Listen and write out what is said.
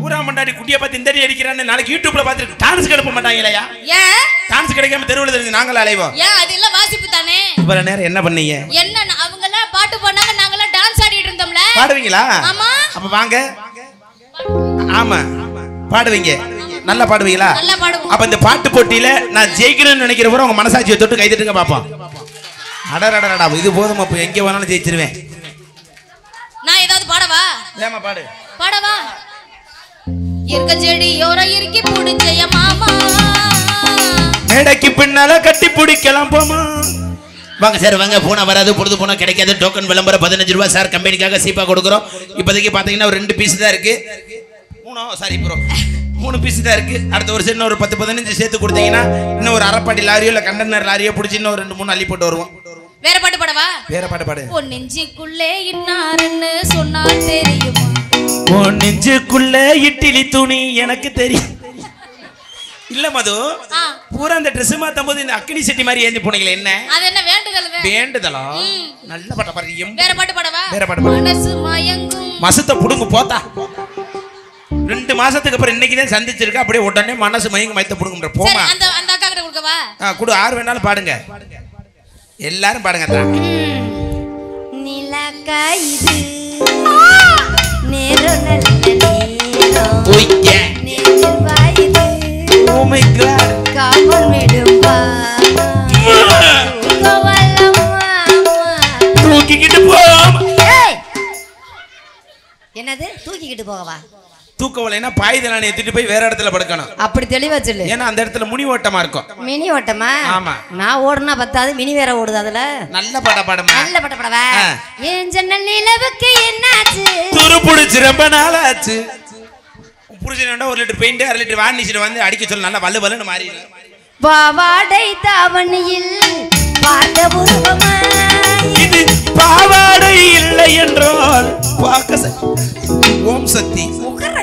பூரா மண்டாடி குட்டியை பார்த்து இந்த அடிக்கிறான்னு நாளைக்கு யூடியூப்ல பார்த்துட்டு டான்ஸ் கிடைக்க மாட்டாங்களா? ஏன் டான்ஸ் கிடைக்காம தெருவில் தெரிஞ்சு நாங்கள அலைவோம். ஏன் அது எல்லாம் வாசிப்பு தானே. இவ்வளவு நேரம் என்ன பண்ணீங்க? என்ன அவங்க எல்லாம் பாட்டு பாடினாங்க, நாங்க எல்லாம் டான்ஸ் ஆடிட்டு இருந்தோம்ல. பாடுவீங்களா? ஆமா. அப்ப வாங்க. ஆமா பாடுவீங்க. நல்லா பாடுவீங்களா? நல்லா பாடுவோம். அப்ப இந்த பாட்டு போட்டியில நான் ஜெயிக்கணும்னு நினைக்கிறவரை உங்க மனசாட்சியை தொட்டு கை தட்டுங்க பாப்போம். அடடடடா இது போதும், அப்ப எங்க வேணாலும் ஜெயிச்சிருவேன். நான் ஏதாவது பாடவா? ஏமா பாடு. பாடவா? இருக்க செடி யோர இறுக்கி புடிச்சய மாமா, மேடைக்கு பின்னால கட்டி பிடிக்கலாம் போமா. வாங்க சார் வாங்க. போனா வராது, பொழுது போனா கிடைக்காது. டோக்கன் விளம்பரம் 15 ரூபாய் சார். கம்பெனிக்காக சீப்பா கொடுக்குறோம். இப்போதைக்கு பாத்தீங்கன்னா ஒரு 2 பீஸ் தான் இருக்கு. 3 பீஸ் தான் இருக்கு. அடுத்த வருஷம் இன்னும் ஒரு 10-15 சேர்த்து கொடுத்தீங்கன்னா இன்னும் ஒரு அரைப்பாடி லாரியோ இல்ல கண்டனர் லாரியோ பிடிச்சி இன்னும் 2-3 அள்ளி போட்டு வருவோம். வேற பாட்டு பாடவா? வேற பாட்டு பாடு. உன் நெஞ்சுக்குள்ளே இன்னாருன்னு சொன்னா தெரியுமா? உன் நெஞ்சுக்குள்ளே இட்லி துணி எனக்கு தெரியும். இல்ல மது, பூரா அந்த ட்ரெஸ் மாத்தும் போது இந்த அக்னி செட்டி மாதிரி ஏந்தி போனீங்களே என்ன? அது என்ன வேண்டுதல்? வேண்டுதலா? நல்ல பாட்ட பாரு. வேற பாட்டு பாடவா? வேற பாட்டு பாடு. மனசு மயங்கும் மசத்தை புடுங்க போத்தா. 2 மாசத்துக்கு அப்புறம் இன்னைக்கு தான் சந்திச்சிருக்க. அப்படியே உடனே மனசு மயங்கும் மயத்தை புடுங்க போமா. அந்த அந்த அக்கா கிட்ட கொடுக்கவா? குடு. 6 வேணாலும் பாடுங்க. எல்லாரும் பாடுங்க. நிலக்கா இது நேரோ நல்ல நேரோ ஓய்யே நேர்வா இது. Oh my God. காமல் விடும்பா தூக்கிக்கிட்டு போம். என்னது தூக்கிக்கிட்டு போகவா? தூக்கவலைனா பாய்தலான ஏத்திட்டு போய் வேற இடத்துல படுக்கணும். அப்படி தெளிவா சொல்லு. ஏன்னா அந்த இடத்துல முனி ஓட்டமா இருக்கும். மினி ஓட்டமா? ஆமா. நான் ஓடுனா பத்தாது, மினி வேற ஓடுது. அதுல நல்ல பாட பாடுமா. நல்ல பாட்ட பாடவா? ஏன் ஜன்னல் நிலவுக்கு என்னாச்சு? துரு புடிச்சு ரொம்ப நாள் ஆச்சு. புடிச்சா 1 லிட்டர் பெயிண்ட் 1/2 லிட்டர் வார்னிஷ் வந்து அடிக்க சொல்ல நல்லா வலு வலுன்னு மாறி. பாவாடை தாவணியில் பார்த்த உருவமா இது பாவாடை இல்லை என்றால் பார்க்க ஓம் சக்தி. உகர